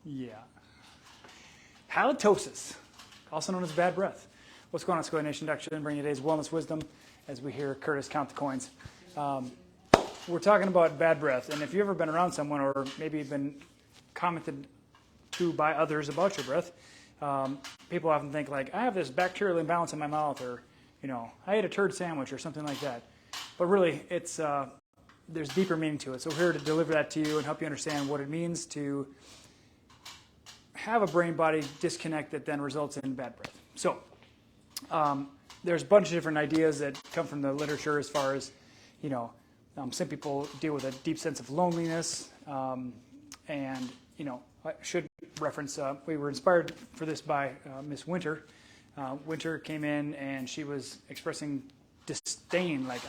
Yeah. Halitosis, also known as bad breath. What's going on, Secoya Nation? Dr. Schilling bringing you today's wellness wisdom as we hear Curtis count the coins. We're talking about bad breath, and if you've ever been around someone or maybe been commented to by others about your breath, people often think like, I have this bacterial imbalance in my mouth, or I ate a turd sandwich or something like that. But really, it's there's deeper meaning to it. So we're here to deliver that to you and help you understand what it means to have a brain-body disconnect that then results in bad breath. So there's a bunch of different ideas that come from the literature as far as, some people deal with a deep sense of loneliness, and, I should reference, we were inspired for this by Miss Winter. Winter came in and she was expressing disdain, like,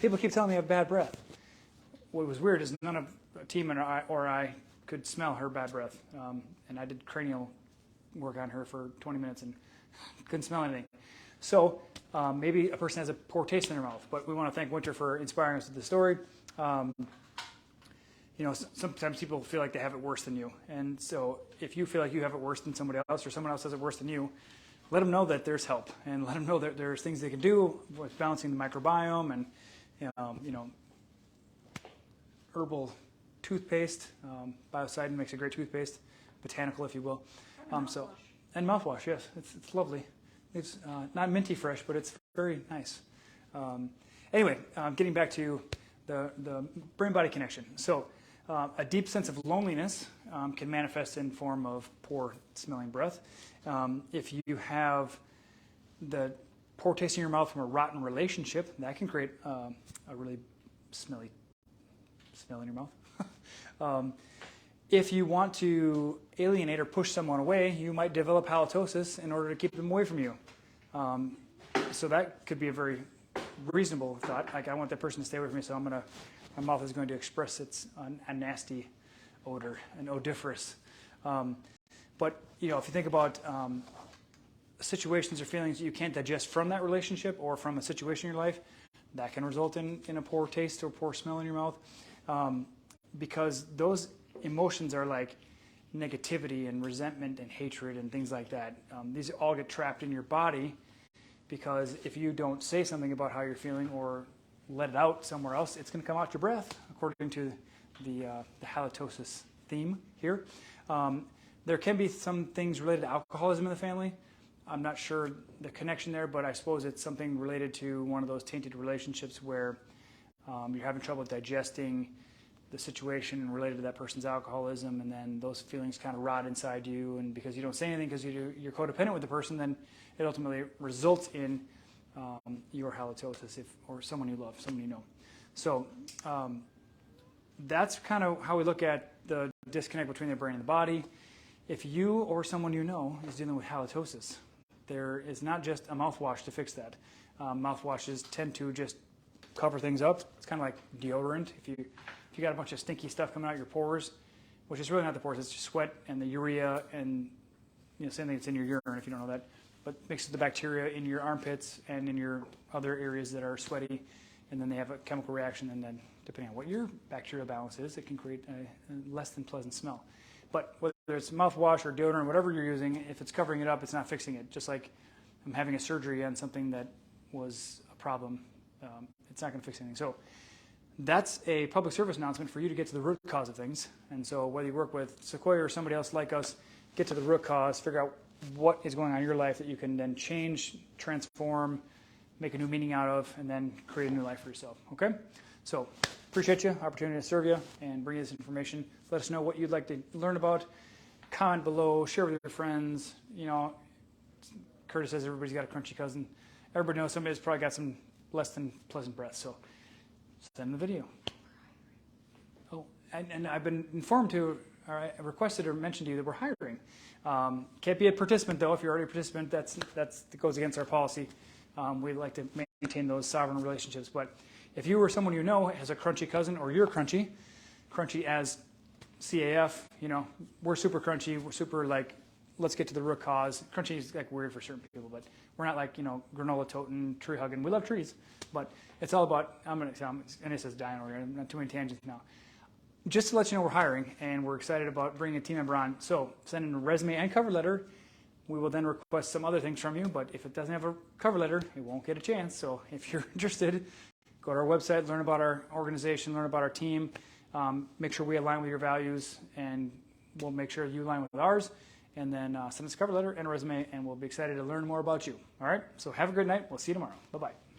people keep telling me I have bad breath. What was weird is none of the team or I could smell her bad breath, and I did cranial work on her for 20 minutes and couldn't smell anything. So maybe a person has a poor taste in their mouth, but we want to thank Winter for inspiring us with the story. Sometimes people feel like they have it worse than you, and so if you feel like you have it worse than somebody else or someone else has it worse than you, let them know that there's help, and let them know that there's things they can do with balancing the microbiome and herbal toothpaste. Biocidin makes a great toothpaste, botanical, if you will. And mouthwash, yes, it's lovely. It's not minty fresh, but it's very nice. Anyway, getting back to the brain-body connection. So a deep sense of loneliness can manifest in form of poor smelling breath. If you have the poor taste in your mouth from a rotten relationship, that can create a really smelly smell in your mouth. If you want to alienate or push someone away, you might develop halitosis in order to keep them away from you. So that could be a very reasonable thought. Like, I want that person to stay away from me, so my mouth is going to express a nasty odor, an odoriferous. But if you think about situations or feelings that you can't digest from that relationship or from a situation in your life, that can result in a poor taste or poor smell in your mouth, because those emotions are like negativity and resentment and hatred and things like that. These all get trapped in your body because if you don't say something about how you're feeling or let it out somewhere else, it's going to come out your breath, according to the halitosis theme here. There can be some things related to alcoholism in the family. I'm not sure the connection there, but I suppose it's something related to one of those tainted relationships where you're having trouble digesting the situation related to that person's alcoholism, and then those feelings kind of rot inside you, and because you don't say anything because you're codependent with the person, then it ultimately results in your halitosis, or someone you love, someone you know. So that's kind of how we look at the disconnect between the brain and the body. If you or someone you know is dealing with halitosis, there is not just a mouthwash to fix that. Mouthwashes tend to just cover things up. It's kind of like deodorant. If you got a bunch of stinky stuff coming out your pores, which is really not the pores, it's just sweat and the urea and same thing that's in your urine if you don't know that, but mixes the bacteria in your armpits and in your other areas that are sweaty, and then they have a chemical reaction, and then depending on what your bacterial balance is, it can create a less than pleasant smell. But whether it's mouthwash or deodorant, whatever you're using, if it's covering it up, it's not fixing it. Just like I'm having a surgery on something that was a problem, it's not going to fix anything. So that's a public service announcement for you to get to the root cause of things. And so whether you work with Secoya or somebody else like us, get to the root cause, figure out what is going on in your life that you can then change, transform, make a new meaning out of, and then create a new life for yourself. Okay? So appreciate you, opportunity to serve you and bring you this information. Let us know what you'd like to learn about. Comment below, share with your friends. Curtis says everybody's got a crunchy cousin. Everybody knows somebody's probably got some less than pleasant breath. So send the video. Oh, and I've been informed to, or I requested or mentioned to you that we're hiring. Can't be a participant though. If you're already a participant, that goes against our policy. We like to maintain those sovereign relationships. But if you or someone you know has a crunchy cousin, or you're crunchy as CAF, we're super crunchy. We're super like, let's get to the root cause. Crunchy is like weird for certain people, but we're not like granola toting, tree hugging. We love trees, but it's all about. And it says dying over here. Not too many tangents now. just to let you know, we're hiring and we're excited about bringing a team member on. So send in a resume and cover letter. We will then request some other things from you, but if it doesn't have a cover letter, it won't get a chance. So if you're interested, go to our website, learn about our organization, learn about our team, make sure we align with your values, and we'll make sure you align with ours. And then send us a cover letter and a resume, and we'll be excited to learn more about you. All right? So have a good night. We'll see you tomorrow. Bye-bye.